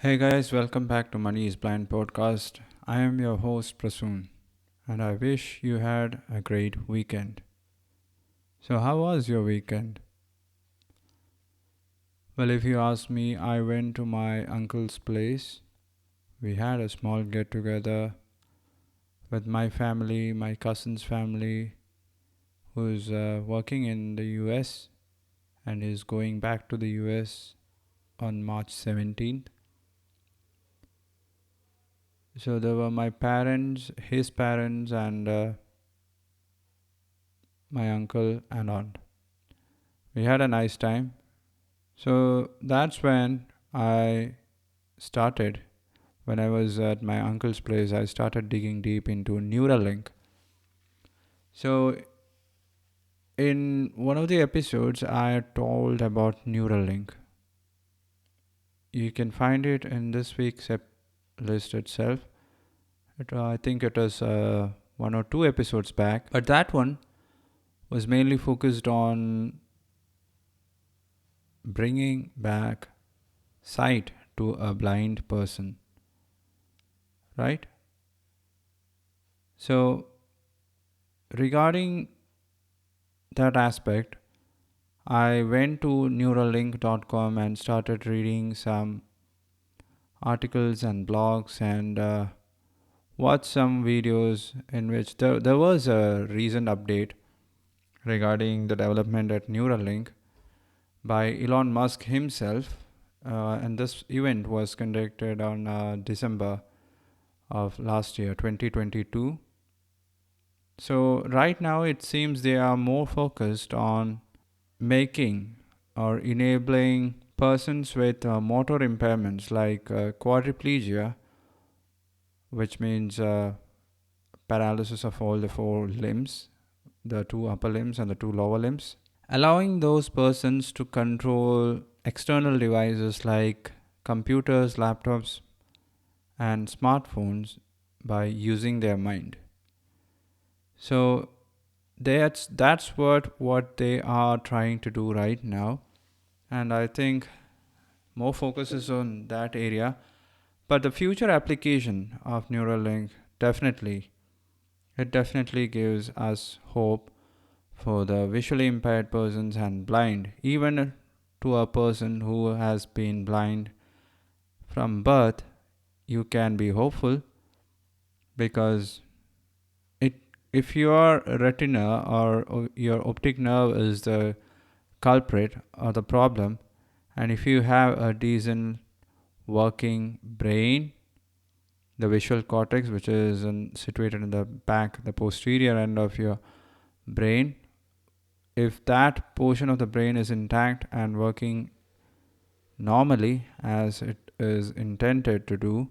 Hey guys, welcome back to Money is Blind podcast. I am your host Prasoon and I wish you had a great weekend. So, how was your weekend? Well, if you ask me, I went to my uncle's place. We had a small get together with my family, my cousin's family, who's working in the US and is going back to the US on March 17th. So, there were my parents, his parents, and my uncle and aunt. We had a nice time. So that's when I started. When I was at my uncle's place, I started digging deep into Neuralink. So, in one of the episodes, I told about Neuralink. You can find it in this week's list itself. I think it was one or two episodes back. But that one was mainly focused on bringing back sight to a blind person, right? So, regarding that aspect, I went to Neuralink.com and started reading some articles and blogs and watched some videos in which there was a recent update regarding the development at Neuralink by Elon Musk himself. And this event was conducted on December of last year, 2022. So, right now, it seems they are more focused on making or enabling persons with motor impairments like quadriplegia, which means paralysis of all the four limbs, the two upper limbs and the two lower limbs, allowing those persons to control external devices like computers, laptops, and smartphones by using their mind. So that's what they are trying to do right now, and I think more focus is on that area. But the future application of Neuralink definitely gives us hope for the visually impaired persons and blind, even to a person who has been blind from birth. You can be hopeful because it if your retina or your optic nerve is the culprit or the problem, and if you have a decent working brain, the visual cortex, which is situated in the back, the posterior end of your brain, if that portion of the brain is intact and working normally as it is intended to do,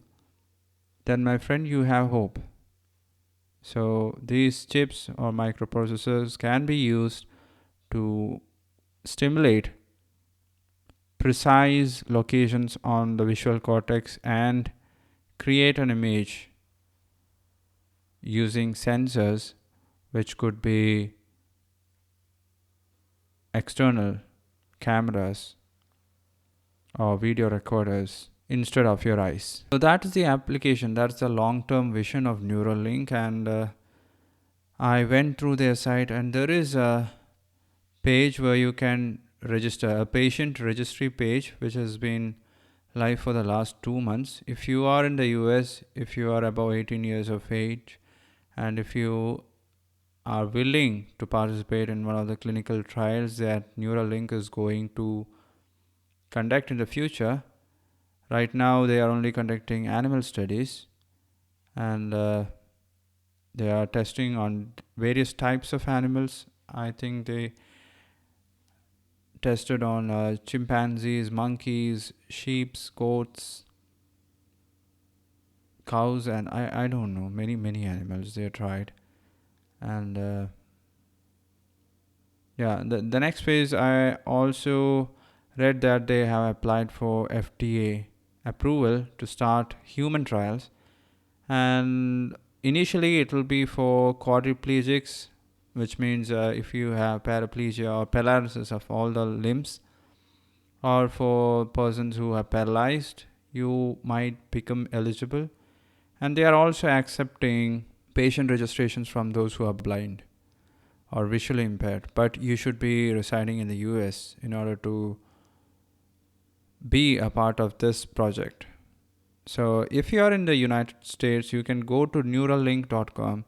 then my friend, you have hope. So these chips or microprocessors can be used to stimulate precise locations on the visual cortex and create an image using sensors which could be external cameras or video recorders instead of your eyes. So that is the application, that's the long term vision of Neuralink. And I went through their site, and there is a page where you can register, a patient registry page, which has been live for the last 2 months. If you are in the US, if you are above 18 years of age, and if you are willing to participate in one of the clinical trials that Neuralink is going to conduct in the future. Right now, they are only conducting animal studies, and they are testing on various types of animals. I think they tested on chimpanzees, monkeys, sheep, goats, cows, and I don't know, many animals they tried. And the next phase, I also read that they have applied for FDA approval to start human trials. And initially, it will be for quadriplegics, which means if you have paraplegia or paralysis of all the limbs, or for persons who are paralyzed, you might become eligible. And they are also accepting patient registrations from those who are blind or visually impaired. But you should be residing in the US in order to be a part of this project. So if you are in the United States, you can go to neuralink.com,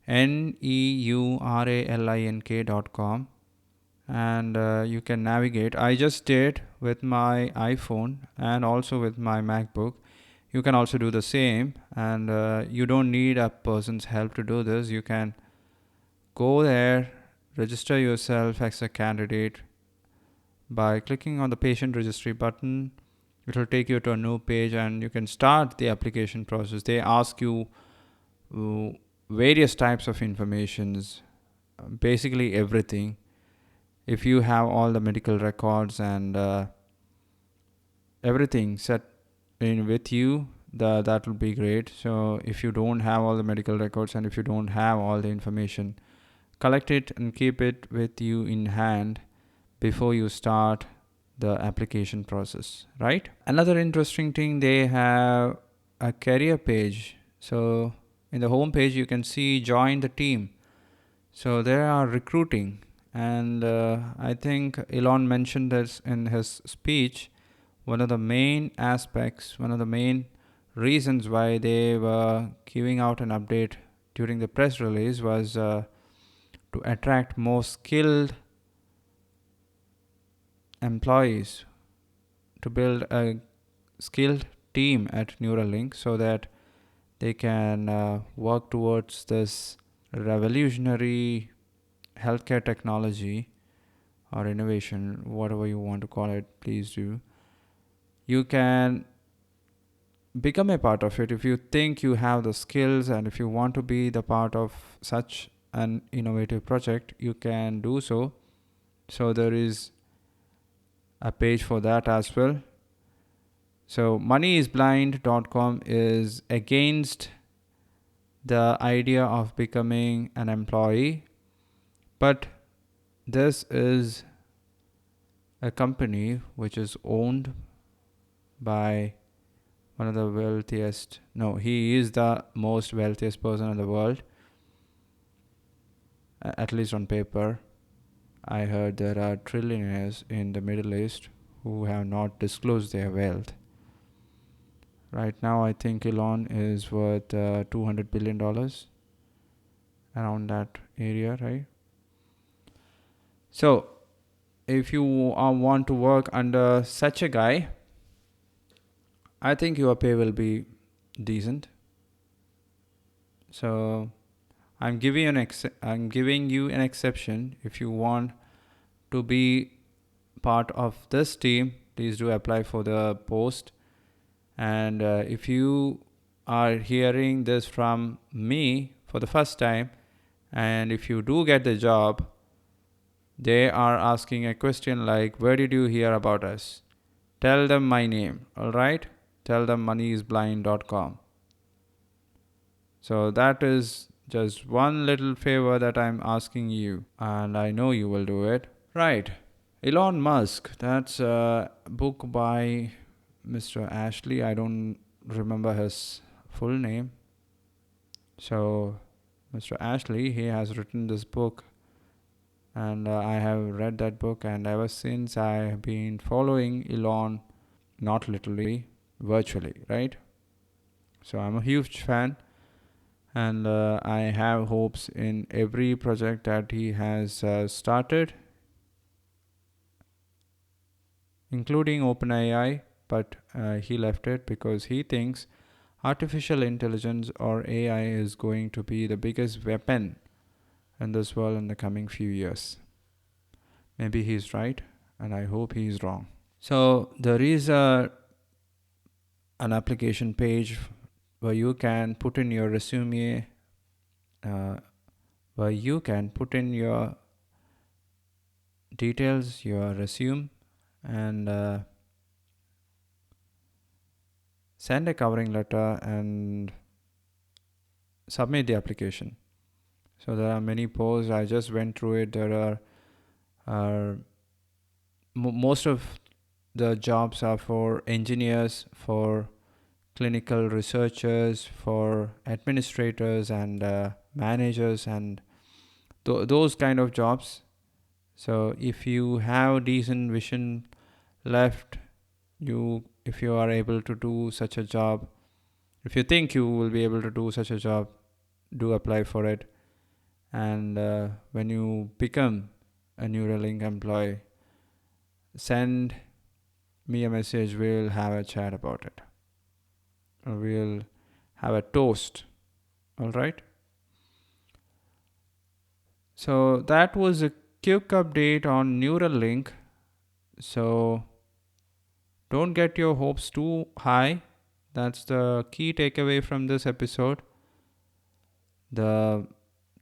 neuralink.com, and you can navigate. I just did with my iPhone and also with my MacBook. You can also do the same, and you don't need a person's help to do this. You can go there, register yourself as a candidate by clicking on the patient registry button. It will take you to a new page and you can start the application process. They ask you various types of informations, basically everything. If you have all the medical records and everything set in with you, that will be great. So if you don't have all the medical records and if you don't have all the information, collect it and keep it with you in hand before you start the application process, right? Another interesting thing, they have a career page. So in the home page you can see join the team. So they are recruiting, and I think Elon mentioned this in his speech. One of the main aspects, one of the main reasons why they were giving out an update during the press release was to attract more skilled employees, to build a skilled team at Neuralink so that they can work towards this revolutionary healthcare technology or innovation, whatever you want to call it, please do. You can become a part of it if you think you have the skills, and if you want to be the part of such an innovative project, you can do so. So there is a page for that as well. So moneyisblind.com is against the idea of becoming an employee, but this is a company which is owned by one of the wealthiest, no, he is the most wealthiest person in the world, at least on paper. I heard there are trillionaires in the Middle East who have not disclosed their wealth. Right now, I think Elon is worth $200 billion, around that area, right? So, if you want to work under such a guy, I think your pay will be decent. So, I'm giving you an exception. If you want to be part of this team, please do apply for the post. And if you are hearing this from me for the first time, and if you do get the job, they are asking a question like, where did you hear about us? Tell them my name, all right? Tell them moneyisblind.com. So that is just one little favor that I'm asking you, and I know you will do it. Right. Elon Musk, that's a book by Mr. Ashley. I don't remember his full name. So, Mr. Ashley, he has written this book, and I have read that book, and ever since I have been following Elon, not literally, virtually, right? So, I'm a huge fan, and I have hopes in every project that he has started, including OpenAI, but he left it because he thinks artificial intelligence or AI is going to be the biggest weapon in this world in the coming few years. Maybe he's right, and I hope he's wrong. So there is an application page where you can put in your resume, where you can put in your details, your resume, and send a covering letter and submit the application. So there are many posts. I just went through it. There are most of the jobs are for engineers, for clinical researchers, for administrators and managers, and those kind of jobs. So if you have decent vision left, if you are able to do such a job, if you think you will be able to do such a job, do apply for it. And when you become a Neuralink employee, send me a message. We'll have a chat about it, or we'll have a toast. All right. So that was a quick update on Neuralink. So don't get your hopes too high. That's the key takeaway from this episode. The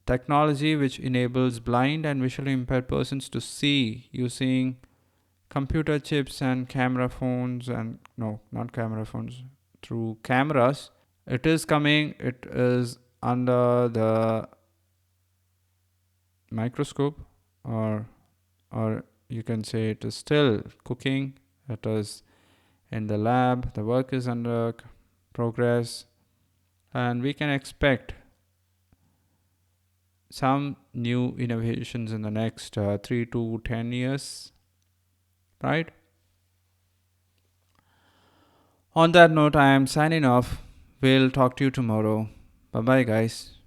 technology which enables blind and visually impaired persons to see using computer chips and camera phones, and no, not camera phones, through cameras. It is coming. It is under the microscope, or you can say it is still cooking. It is in the lab. The work is under progress, and we can expect some new innovations in the next 3 to 10 years, right? On that note, I am signing off. We'll talk to you tomorrow. Bye bye, guys.